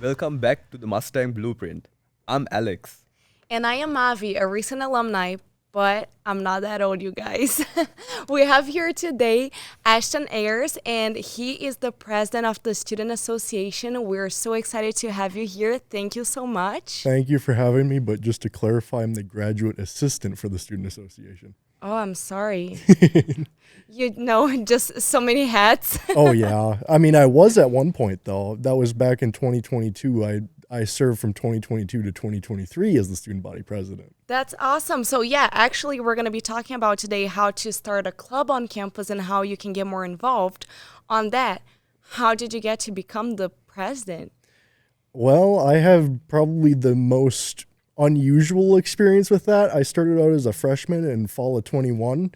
Welcome back to the Mustang Blueprint. I'm Alex. And I am Avi, a recent alumni, but I'm not that old, you guys. We have here today Ashton Ayres, and he is the president of the Student Association. We're so excited to have you here. Thank you so much. Thank you for having me, but just to clarify, I'm the graduate assistant for the Student Association. Oh, I'm sorry. You know, just so many hats. Oh, yeah. I mean, I was at one point, though. That was back in 2022. I served from 2022 to 2023 as the student body president. That's awesome. So yeah, actually we're going to be talking about today how to start a club on campus and how you can get more involved on that. How did you get to become the president? Well, I have probably the most unusual experience with that. I started out as a freshman in fall of 21.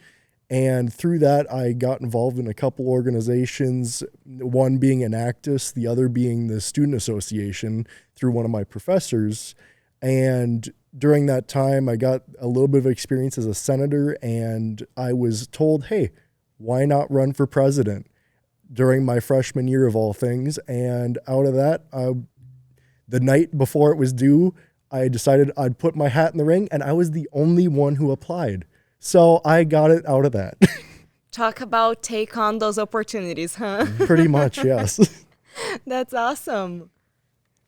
And through that, I got involved in a couple organizations, one being Enactus, the other being the Student Association through one of my professors. And during that time, I got a little bit of experience as a senator, and I was told, hey, why not run for president during my freshman year of all things? And out of that, the night before it was due, I decided I'd put my hat in the ring, and I was the only one who applied. So I got it out of that. Talk about take on those opportunities, huh? Pretty much, yes. That's awesome.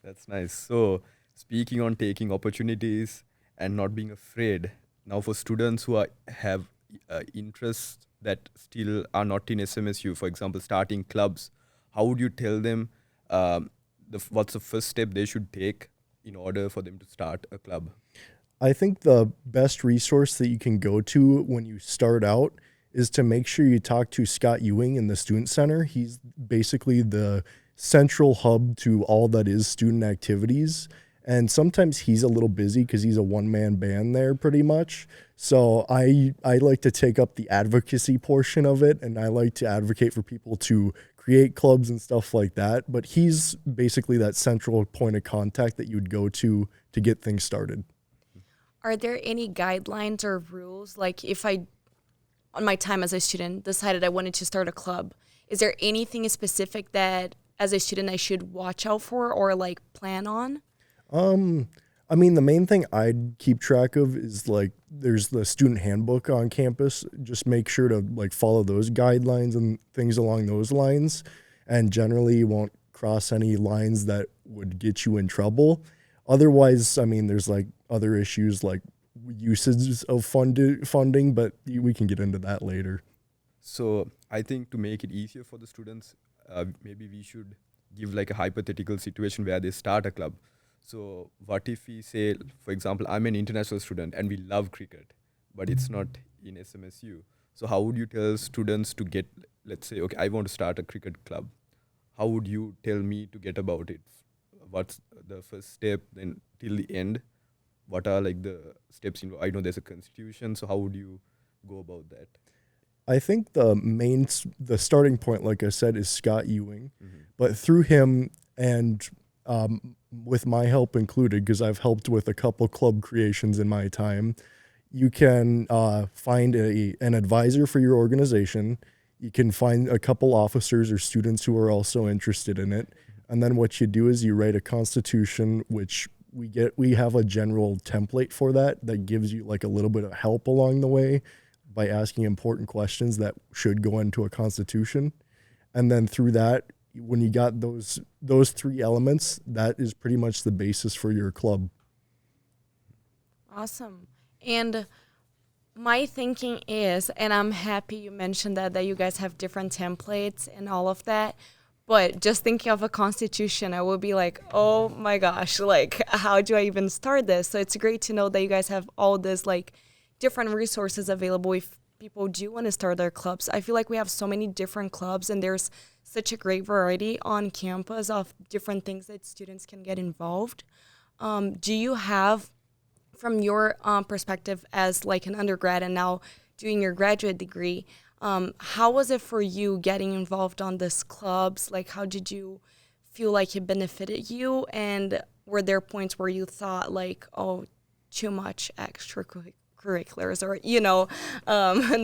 That's nice. So, speaking on taking opportunities and not being afraid, now for students who have interests that still are not in SMSU, for example, starting clubs, how would you tell them what's the first step they should take in order for them to start a club? I think the best resource that you can go to when you start out is to make sure you talk to Scott Ewing in the Student Center. He's basically the central hub to all that is student activities. And sometimes he's a little busy because he's a one-man band there pretty much. So I like to take up the advocacy portion of it, and I like to advocate for people to create clubs and stuff like that. But he's basically that central point of contact that you'd go to get things started. Are there any guidelines or rules? Like if I, on my time as a student, decided I wanted to start a club, is there anything specific that as a student I should watch out for or like plan on? I mean, the main thing I'd keep track of is like there's the student handbook on campus. Just make sure to like follow those guidelines and things along those lines. And generally you won't cross any lines that would get you in trouble. Otherwise, I mean, there's like other issues like usage of funding, but we can get into that later. So, I think to make it easier for the students, maybe we should give like a hypothetical situation where they start a club. So, what if we say, for example, I'm an international student and we love cricket, but it's not in SMSU. So, how would you tell students to get, let's say, okay, I want to start a cricket club. How would you tell me to get about it? What's the first step, then till the end? What are like the steps involved? I know there's a constitution, so how would you go about that? I think the starting point, like I said, is Scott Ewing. Mm-hmm. But through him and with my help included, because I've helped with a couple club creations in my time, you can find an advisor for your organization. You can find a couple officers or students who are also interested in it. And then what you do is you write a constitution, which we have a general template for that gives you like a little bit of help along the way by asking important questions that should go into a constitution. And then through that, when you got those three elements, that is pretty much the basis for your club. Awesome. And my thinking is, and I'm happy you mentioned that you guys have different templates and all of that. But just thinking of a constitution, I would be like, oh my gosh, like, how do I even start this? So it's great to know that you guys have all this, like, different resources available if people do want to start their clubs. I feel like we have so many different clubs, and there's such a great variety on campus of different things that students can get involved. Do you have, from your perspective as, like, an undergrad and now doing your graduate degree, how was it for you getting involved on these clubs? Like, how did you feel like it benefited you? And were there points where you thought, like, oh, too much extracurriculars or,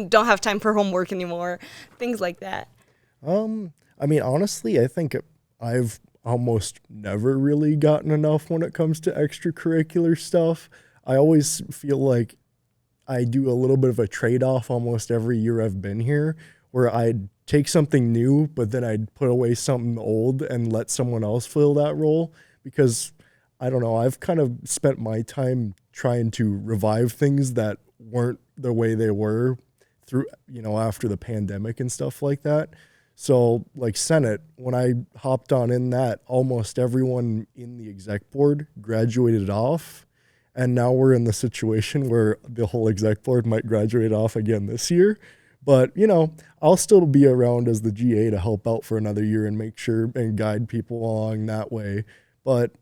don't have time for homework anymore, things like that? I mean, honestly, I think I've almost never really gotten enough when it comes to extracurricular stuff. I always feel like I do a little bit of a trade-off almost every year I've been here, where I'd take something new, but then I'd put away something old and let someone else fill that role, because I don't know, I've kind of spent my time trying to revive things that weren't the way they were through, after the pandemic and stuff like that. So like Senate, when I hopped on in that, almost everyone in the exec board graduated off. And now we're in the situation where the whole exec board might graduate off again this year. But, I'll still be around as the GA to help out for another year and make sure and guide people along that way. But,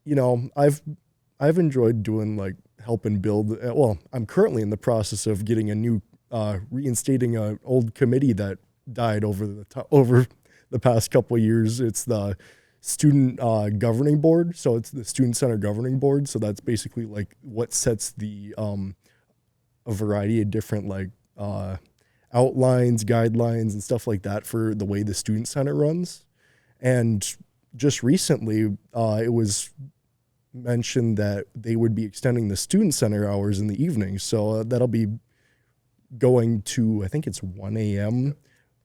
I've enjoyed doing like helping build. Well, I'm currently in the process of getting a new, reinstating an old committee that died over the past couple of years. It's the student governing board. So it's the student center governing board. So that's basically like what sets the a variety of different like outlines, guidelines, and stuff like that for the way the student center runs. And just recently, it was mentioned that they would be extending the student center hours in the evening. So that'll be going to, I think it's 1 a.m.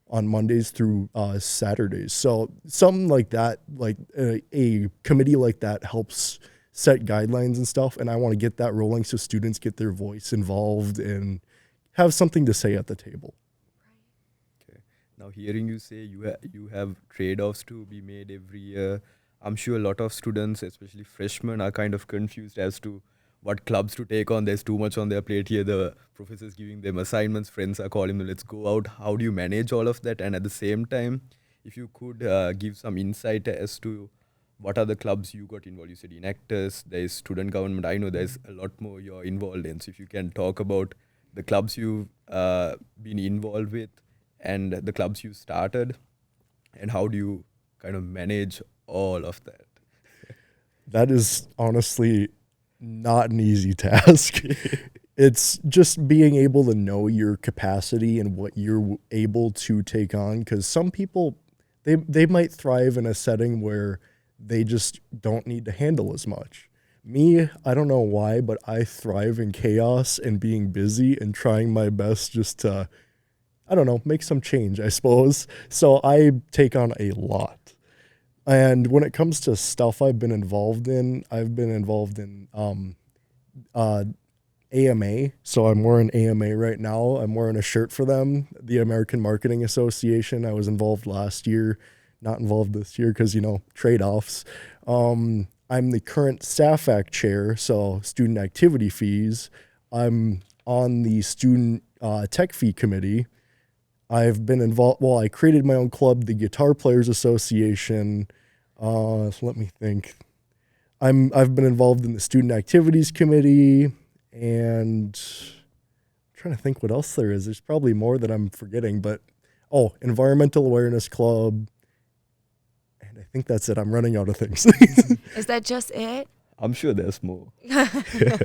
on Mondays through Saturdays. So something like that, like a committee like that helps set guidelines and stuff. And I want to get that rolling so students get their voice involved and have something to say at the table. Okay. Now, hearing you say you have trade-offs to be made every year, I'm sure a lot of students, especially freshmen, are kind of confused as to what clubs to take on. There's too much on their plate here. The professor's giving them assignments. Friends are calling them, let's go out. How do you manage all of that? And at the same time, if you could give some insight as to what are the clubs you got involved. You said Enactors, there's student government. I know there's a lot more you're involved in. So if you can talk about the clubs you've been involved with and the clubs you started, and how do you kind of manage all of that? That is honestly not an easy task. It's just being able to know your capacity and what you're able to take on, because some people, they might thrive in a setting where they just don't need to handle as much. Me, I don't know why, but I thrive in chaos and being busy and trying my best just to, I don't know, make some change, I suppose. So I take on a lot. And when it comes to stuff I've been involved in AMA. So I'm wearing AMA right now. I'm wearing a shirt for them, the American Marketing Association. I was involved last year, not involved this year because, trade-offs. I'm the current Staff Act chair, so student activity fees. I'm on the student tech fee committee. I've been involved, I created my own club, the Guitar Players Association. So let me think. I've been involved in the student activities committee, and I'm trying to think what else there is. There's probably more that I'm forgetting, but Environmental Awareness Club. And I think that's it. I'm running out of things. Is that just it? I'm sure there's more.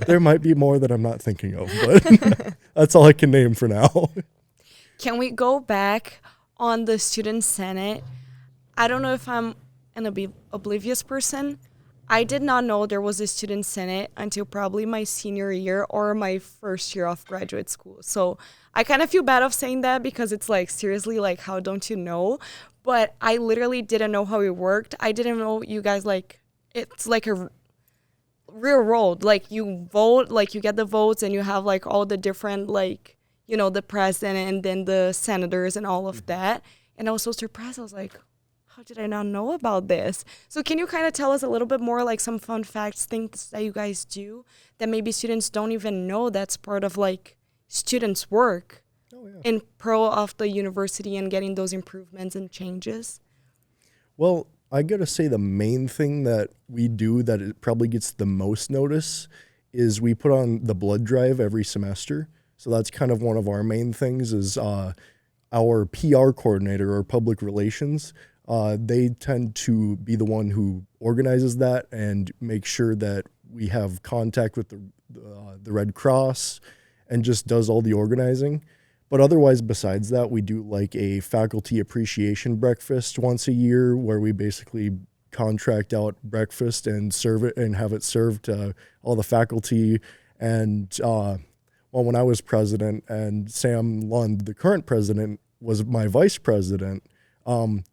There might be more that I'm not thinking of, but that's all I can name for now. Can we go back on the student senate? I don't know if I'm an oblivious person. I did not know there was a student senate until probably my senior year or my first year of graduate school. So I kind of feel bad of saying that because it's like, seriously, like, how don't you know? But I literally didn't know how it worked. I didn't know you guys, like, it's like a real road. Like, you vote, like, you get the votes and you have, like, all the different, like, the president and then the senators and all of that. And I was so surprised. I was like, how did I not know about this? So can you kind of tell us a little bit more, like, some fun facts, things that you guys do that maybe students don't even know that's part of, like, students' work in pro of the university and getting those improvements and changes? Well, I got to say the main thing that we do that it probably gets the most notice is we put on the blood drive every semester. So that's kind of one of our main things is our PR coordinator or public relations. They tend to be the one who organizes that and make sure that we have contact with the Red Cross and just does all the organizing. But otherwise, besides that, we do like a faculty appreciation breakfast once a year where we basically contract out breakfast and serve it and have it served to all the faculty. And well, when I was president and Sam Lund, the current president, was my vice president,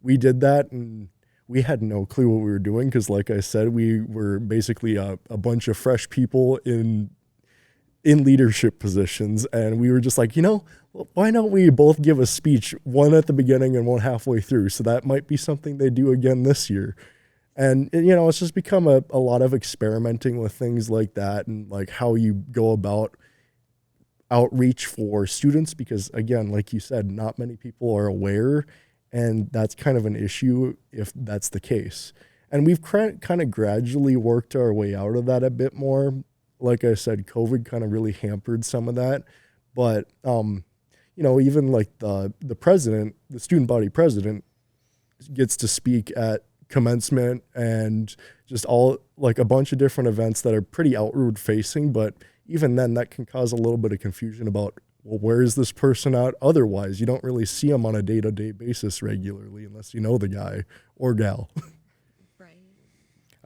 we did that, and we had no clue what we were doing because, like I said, we were basically a bunch of fresh people in leadership positions, and we were just like, why don't we both give a speech, one at the beginning and one halfway through? So that might be something they do again this year. And it's just become a lot of experimenting with things like that, and like how you go about outreach for students, because again, like you said, not many people are aware, and that's kind of an issue if that's the case. And we've kind of gradually worked our way out of that a bit more. Like I said, COVID kind of really hampered some of that, but even like the president, the student body president, gets to speak at commencement and just all like a bunch of different events that are pretty outward facing, but even then that can cause a little bit of confusion about, well, where is this person at otherwise? You don't really see them on a day-to-day basis regularly unless you know the guy or gal. Right.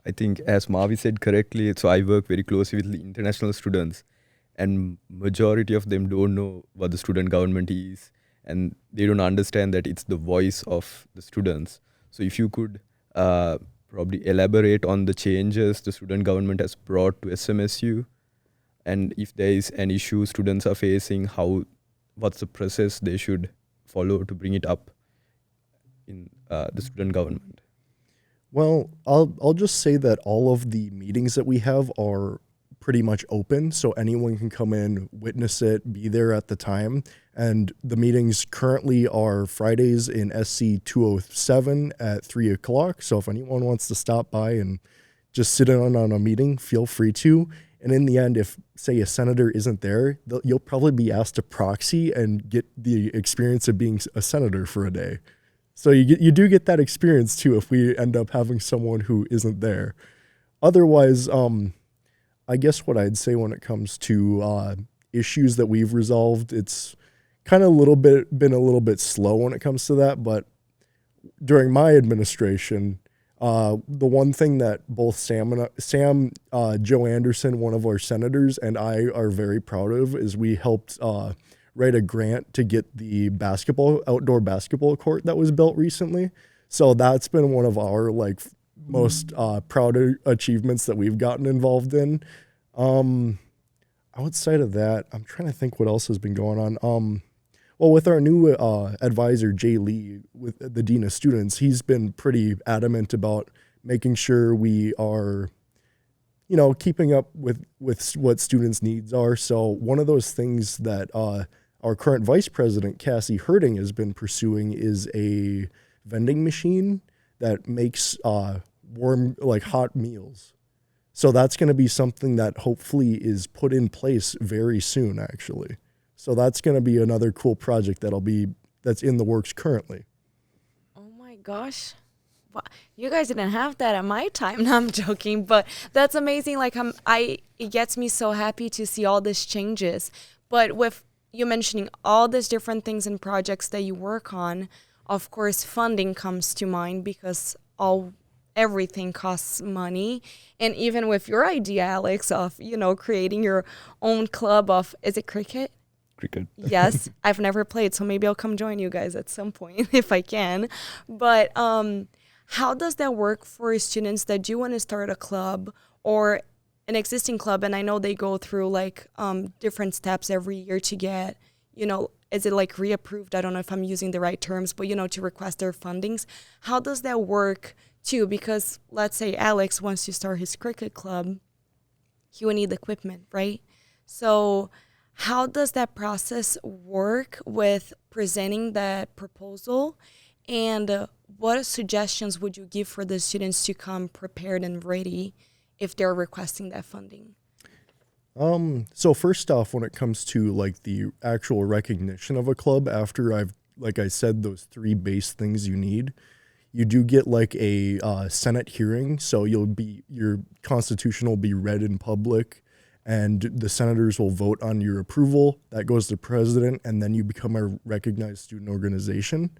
I think as Mavi said correctly, so I work very closely with the international students, and majority of them don't know what the student government is, and they don't understand that it's the voice of the students. So if you could probably elaborate on the changes the student government has brought to SMSU, and if there is an issue students are facing, what's the process they should follow to bring it up in the student government? Well, I'll just say that all of the meetings that we have are pretty much open, so anyone can come in, witness it, be there at the time. And the meetings currently are Fridays in SC 207 at 3 o'clock. So if anyone wants to stop by and just sit in on a meeting, feel free to. And in the end, if, say, a senator isn't there, you'll probably be asked to proxy and get the experience of being a senator for a day. So you do get that experience, too, if we end up having someone who isn't there. Otherwise, I guess what I'd say when it comes to issues that we've resolved, it's kind of been a little bit slow when it comes to that. But during my administration, the one thing that both Sam, Joe Anderson, one of our senators, and I are very proud of is we helped write a grant to get the outdoor basketball court that was built recently. So that's been one of our most proud achievements that we've gotten involved in. Outside of that, I'm trying to think what else has been going on. Well, with our new advisor, Jay Lee, with the Dean of Students, he's been pretty adamant about making sure we are, keeping up with what students' needs are. So one of those things that our current vice president, Cassie Herding, has been pursuing is a vending machine that makes warm, hot meals. So that's going to be something that hopefully is put in place very soon, actually. So that's going to be another cool project that's in the works currently. Oh my gosh. You guys didn't have that at my time. No, I'm joking, but that's amazing. It gets me so happy to see all these changes. But with you mentioning all these different things and projects that you work on, of course, funding comes to mind because everything costs money. And even with your idea, Alex, of, creating your own club of, is it cricket? Cricket. Yes, I've never played, so maybe I'll come join you guys at some point if I can. But how does that work for students that do want to start a club or an existing club? And I know they go through different steps every year to get, is it reapproved? I don't know if I'm using the right terms, but to request their fundings. How does that work too? Because let's say Alex wants to start his cricket club, he would need equipment, right? So how does that process work with presenting that proposal? And what suggestions would you give for the students to come prepared and ready if they're requesting that funding? So first off, when it comes to the actual recognition of a club, after I said, those three base things you need, you do get a Senate hearing. So your constitution will be read in public, and the senators will vote on your approval. That goes to the president, and then you become a recognized student organization.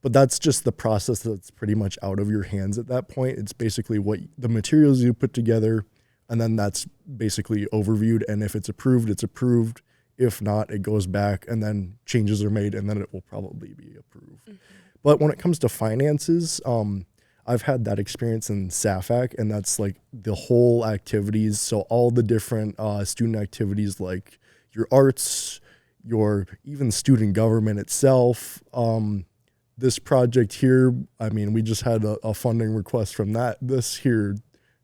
But that's just the process that's pretty much out of your hands at that point. It's basically what the materials you put together, and then that's basically overviewed. And if it's approved, it's approved. If not, it goes back, and then changes are made, and then it will probably be approved. Mm-hmm. But when it comes to finances, I've had that experience in SAFAC, and that's like the whole activities. So all the different student activities, like your arts, your even student government itself. This project here, I mean, we just had a funding request from this here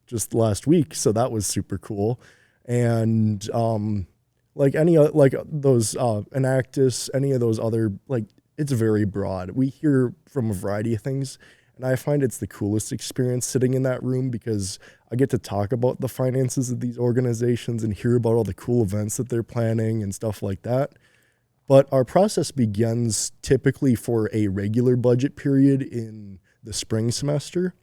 just last week, so that was super cool. And like those Enactus, any of those other, like, it's very broad. We hear from a variety of things, and I find it's the coolest experience sitting in that room because I get to talk about the finances of these organizations and hear about all the cool events that they're planning and stuff like that. But our process begins typically for a regular budget period in the spring semester.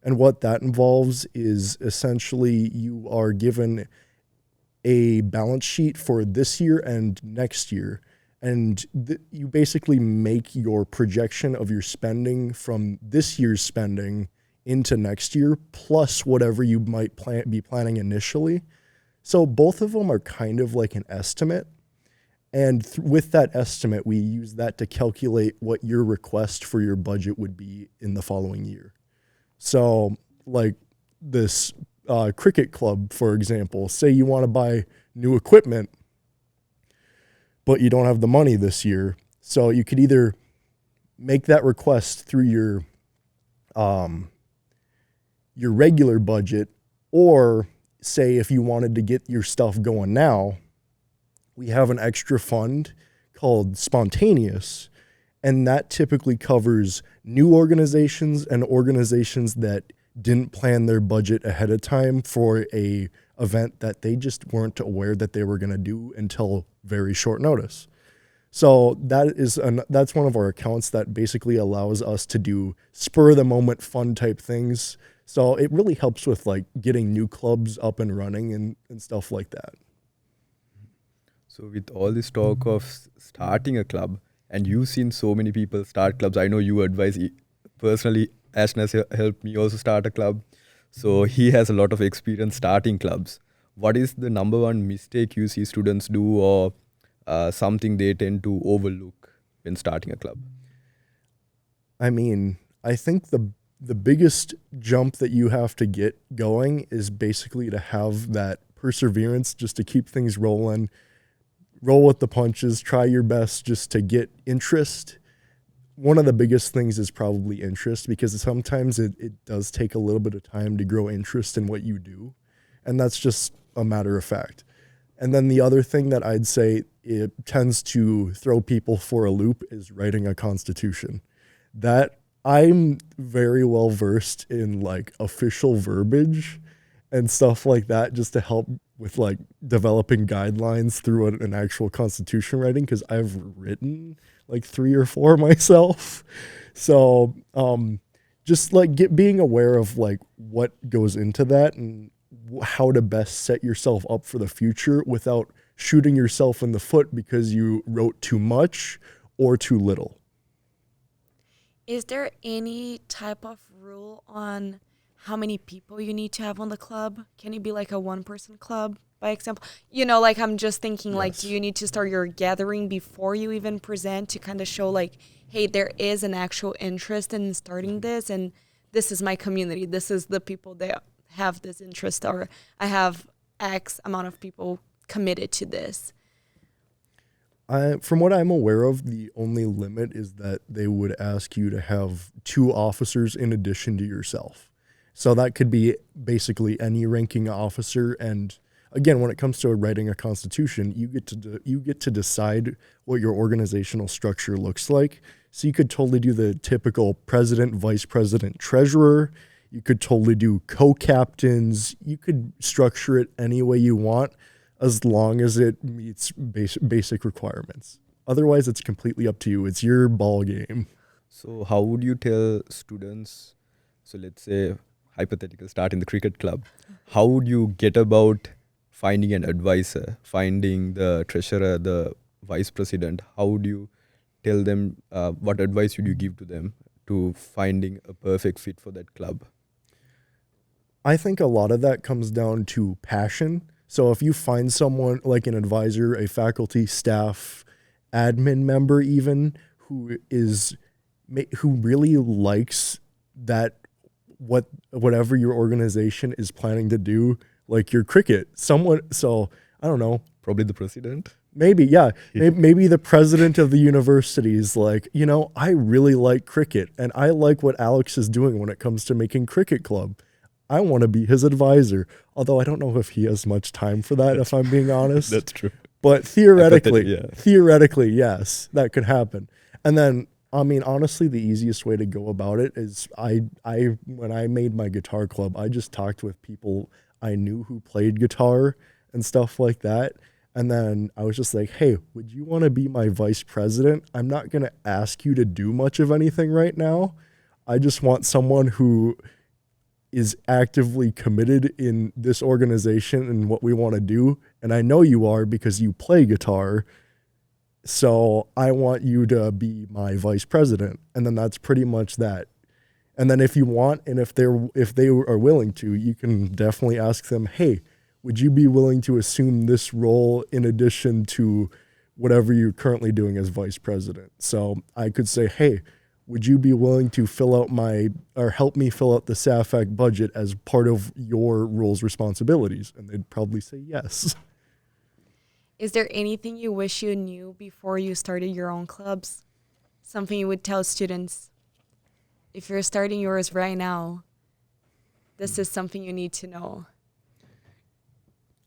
And what that involves is essentially you are given a balance sheet for this year and next year. And you basically make your projection of your spending from this year's spending into next year, plus whatever you might be planning initially. So both of them are kind of like an estimate. And with that estimate, we use that to calculate what your request for your budget would be in the following year. So like this cricket club, for example, say you want to buy new equipment, but you don't have the money this year. So you could either make that request through your regular budget, or say if you wanted to get your stuff going now, we have an extra fund called Spontaneous, and that typically covers new organizations and organizations that didn't plan their budget ahead of time for a event that they just weren't aware that they were going to do until very short notice. So that's one of our accounts that basically allows us to do spur of the moment fun type things. So it really helps with like getting new clubs up and running and stuff like that. So with all this talk of starting a club, and you've seen so many people start clubs, I know you advise personally. Ashton has helped me also start a club. So he has a lot of experience starting clubs. What is the number one mistake you see students do, or something they tend to overlook when starting a club? I mean, I think the biggest jump that you have to get going is basically to have that perseverance just to keep things rolling, roll with the punches, try your best just to get interest. One of the biggest things is probably interest, because sometimes it does take a little bit of time to grow interest in what you do. And that's just a matter of fact. And then the other thing that I'd say it tends to throw people for a loop is writing a constitution. That I'm very well versed in like official verbiage and stuff like that, just to help with like developing guidelines through an actual constitution writing, because I've written like 3 or 4 myself. So just like being aware of like what goes into that and how to best set yourself up for the future without shooting yourself in the foot because you wrote too much or too little. Is there any type of rule on how many people you need to have on the club? Can it be like a 1-person club, by example? You know, like I'm just thinking, like, do you need to start your gathering before you even present to kind of show like, hey, there is an actual interest in starting this, and this is my community. This is the people that have this interest, or I have X amount of people committed to this. From what I'm aware of, the only limit is that they would ask you to have 2 officers in addition to yourself. So that could be basically any ranking officer. And again, when it comes to writing a constitution, you get to decide what your organizational structure looks like. So you could totally do the typical president, vice president, treasurer. You could totally do co-captains. You could structure it any way you want, as long as it meets basic requirements. Otherwise, it's completely up to you. It's your ball game. So how would you tell students, so let's say hypothetical start in the cricket club, how would you get about finding an advisor, finding the treasurer, the vice president? How would you tell them, what advice would you give to them to finding a perfect fit for that club? I think a lot of that comes down to passion. So if you find someone like an advisor, a faculty, staff, admin member even, who really likes that whatever your organization is planning to do, like your cricket, someone, so I don't know, Probably the president. maybe, yeah, maybe the president of the university is like, I really like cricket and I like what Alex is doing when it comes to making cricket club. I want to be his advisor, although I don't know if he has much time for that, if I'm being honest. That's true. But theoretically, Yeah. theoretically, yes, that could happen. And then, I mean, honestly, the easiest way to go about it is when I made my guitar club, I just talked with people I knew who played guitar and stuff like that. And then I was just like, hey, would you want to be my vice president? I'm not going to ask you to do much of anything right now. I just want someone who is actively committed in this organization and what we want to do. And I know you are because you play guitar. So I want you to be my vice president. And then that's pretty much that. And then if you want, and if they are willing to, you can definitely ask them, hey, would you be willing to assume this role in addition to whatever you're currently doing as vice president? So I could say, hey, would you be willing to help me fill out the SAFAC budget as part of your role's responsibilities? And they'd probably say yes. Is there anything you wish you knew before you started your own clubs? Something you would tell students? If you're starting yours right now, this is something you need to know.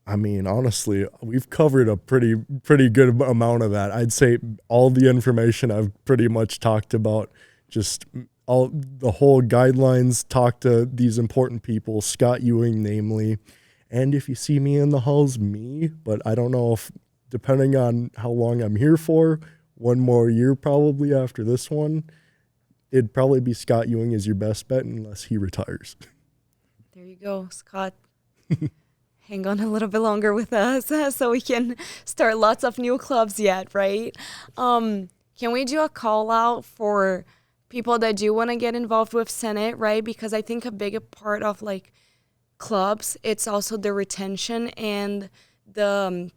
I mean, honestly, we've covered a pretty good amount of that. I'd say all the information I've pretty much talked about, just all the whole guidelines, talk to these important people, Scott Ewing namely. And if you see me in the halls, me, but I don't know if, depending on how long I'm here for, one more year probably after this one, it'd probably be Scott Ewing as your best bet unless he retires. There you go, Scott. Hang on a little bit longer with us so we can start lots of new clubs yet, right? Can we do a call out for people that do want to get involved with Senate, right? Because I think a big part of like clubs, it's also the retention and the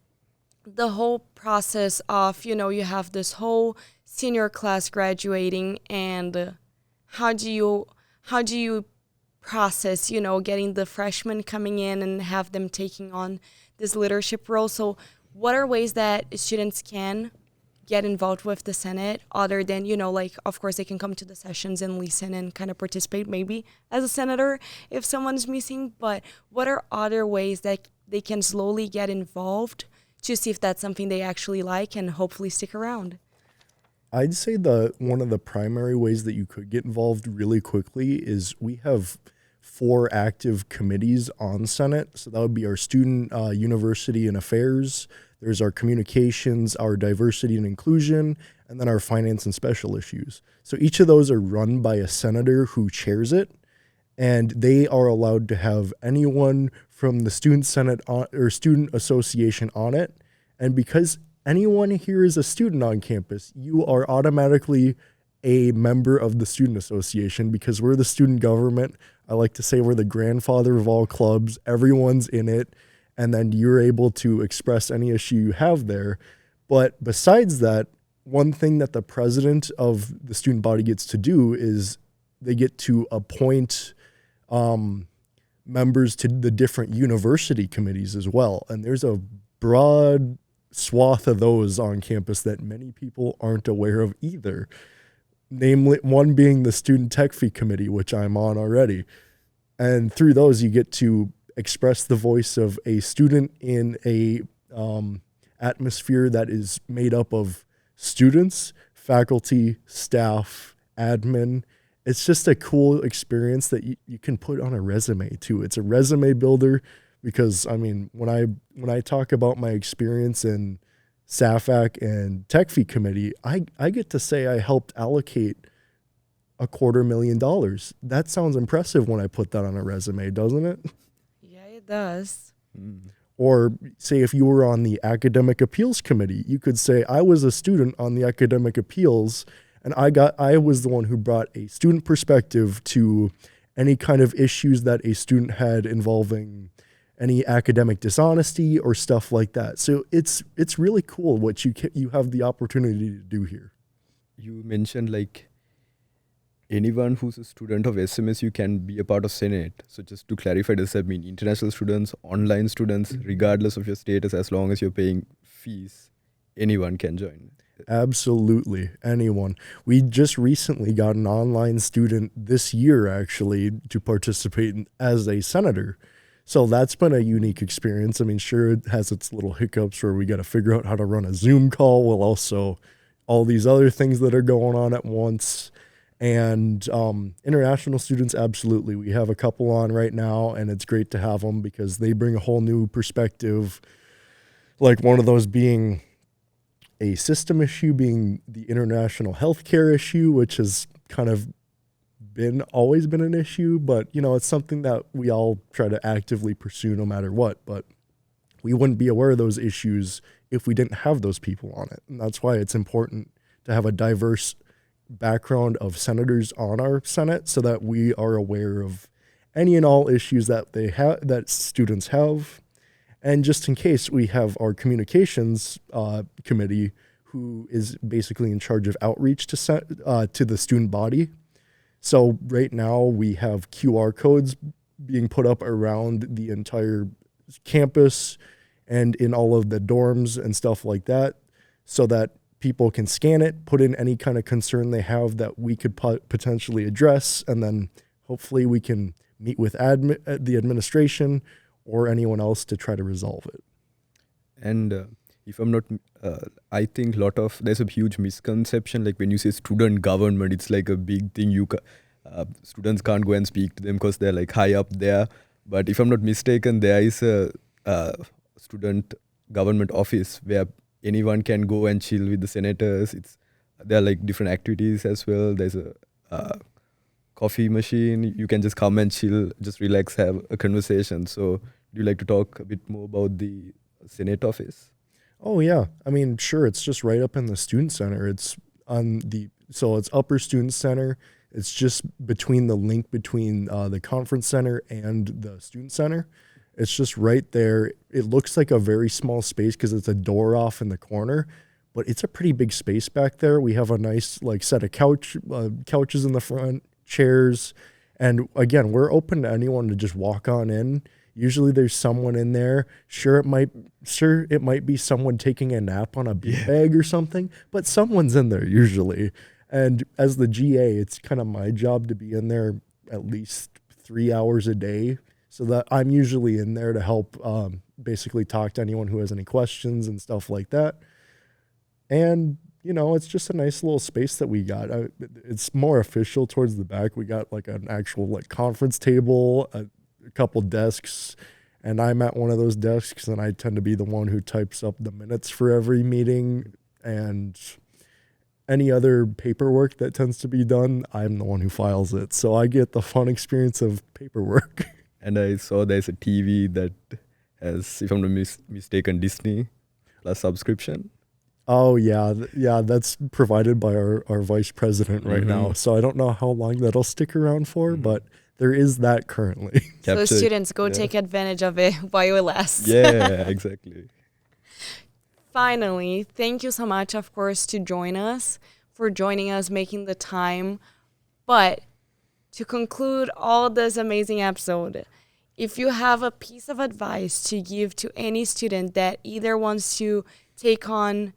whole process of, you have this whole senior class graduating, and how do you process, getting the freshmen coming in and have them taking on this leadership role? So what are ways that students can get involved with the Senate other than, of course they can come to the sessions and listen and kind of participate maybe as a senator if someone's missing, but what are other ways that they can slowly get involved to see if that's something they actually like and hopefully stick around? I'd say one of the primary ways that you could get involved really quickly is we have 4 active committees on Senate. So that would be our student, university and affairs. There's our communications, our diversity and inclusion, and then our finance and special issues. So each of those are run by a senator who chairs it, and they are allowed to have anyone from the student senate or student association on it. And because anyone here is a student on campus, you are automatically a member of the student association because we're the student government. I like to say we're the grandfather of all clubs. Everyone's in it. And then you're able to express any issue you have there. But besides that, one thing that the president of the student body gets to do is they get to appoint members to the different university committees as well. And there's a broad swath of those on campus that many people aren't aware of either. Namely, one being the Student Tech Fee Committee, which I'm on already. And through those, you get to express the voice of a student in a atmosphere that is made up of students, faculty, staff, admin. It's just a cool experience that you can put on a resume too. It's a resume builder because, I mean, when I talk about my experience in SAFAC and Tech Fee Committee, I get to say I helped allocate $250,000. That sounds impressive when I put that on a resume, doesn't it? Yeah, it does. Or say if you were on the Academic Appeals Committee, you could say I was a student on the Academic Appeals, And I was the one who brought a student perspective to any kind of issues that a student had involving any academic dishonesty or stuff like that. So it's really cool what you have the opportunity to do here. You mentioned like anyone who's a student of SMSU can be a part of Senate. So just to clarify, does that mean international students, online students, regardless of your status, as long as you're paying fees, anyone can join? Absolutely, anyone. We just recently got an online student this year actually to participate as a senator. So that's been a unique experience. I mean, sure, it has its little hiccups where we got to figure out how to run a Zoom call while also all these other things that are going on at once. And international students, absolutely. We have a couple on right now, and it's great to have them because they bring a whole new perspective. Like one of those being a system issue, being the international healthcare issue, which has kind of always been an issue, but it's something that we all try to actively pursue no matter what. But we wouldn't be aware of those issues if we didn't have those people on it. And that's why it's important to have a diverse background of senators on our Senate so that we are aware of any and all issues that that students have. And just in case, we have our communications committee who is basically in charge of outreach to the student body. So right now we have QR codes being put up around the entire campus and in all of the dorms and stuff like that so that people can scan it, put in any kind of concern they have that we could potentially address, and then hopefully we can meet with the administration or anyone else to try to resolve it. And if I'm not, I think there's a huge misconception. Like when you say student government, it's like a big thing. Students can't go and speak to them because they're like high up there. But if I'm not mistaken, there is a student government office where anyone can go and chill with the senators. There are like different activities as well. There's a coffee machine. You can just come and chill, just relax, have a conversation. So do you like to talk a bit more about the Senate office? Oh yeah, I mean, sure. It's just right up in the student center. It's it's Upper Student Center. It's just between the link between the conference center and the student center. It's just right there. It looks like a very small space because it's a door off in the corner, but it's a pretty big space back there. We have a nice set of couches in the front, chairs, and again, we're open to anyone to just walk on in. Usually there's someone in there. Sure, it might be someone taking a nap on a beanbag or something, but someone's in there usually. And as the GA, it's kind of my job to be in there at least 3 hours a day, so that I'm usually in there to help basically talk to anyone who has any questions and stuff like that. And, it's just a nice little space that we got. It's more official towards the back. We got like an actual conference table, a couple desks, and I'm at one of those desks, and I tend to be the one who types up the minutes for every meeting and any other paperwork that tends to be done. I'm the one who files it. So I get the fun experience of paperwork. And I saw there's a TV that has, if I'm not mistaken, Disney Plus subscription. Oh, yeah. Yeah, that's provided by our vice president right now. So I don't know how long that'll stick around for, but there is that currently. So students, go take advantage of it while it lasts. Yeah, exactly. Finally, thank you so much, of course, for joining us, making the time. But to conclude all this amazing episode, if you have a piece of advice to give to any student that either wants to take on,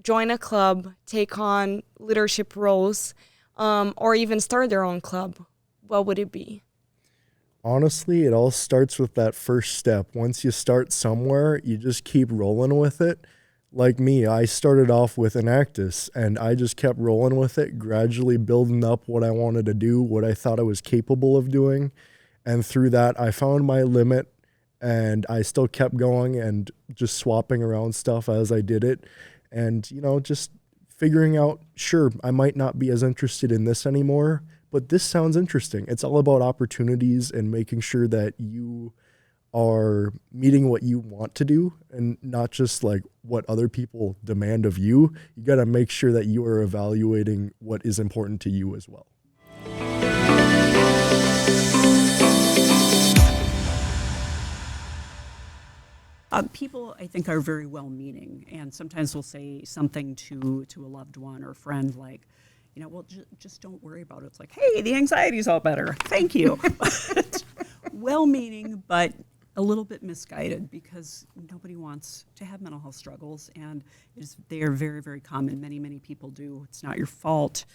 join a club, take on leadership roles, or even start their own club, what would it be? Honestly, it all starts with that first step. Once you start somewhere, you just keep rolling with it. Like me, I started off with Enactus, and I just kept rolling with it, gradually building up what I wanted to do, what I thought I was capable of doing. And through that, I found my limit, and I still kept going and just swapping around stuff as I did it. And, just figuring out, sure, I might not be as interested in this anymore, but this sounds interesting. It's all about opportunities and making sure that you are meeting what you want to do and not just like what other people demand of you. You got to make sure that you are evaluating what is important to you as well. People, I think, are very well-meaning, and sometimes will say something to a loved one or friend like, well, just don't worry about it. It's like, hey, the anxiety's all better. Thank you. Well-meaning, but a little bit misguided, because nobody wants to have mental health struggles, and they are very, very common. Many, many people do. It's not your fault.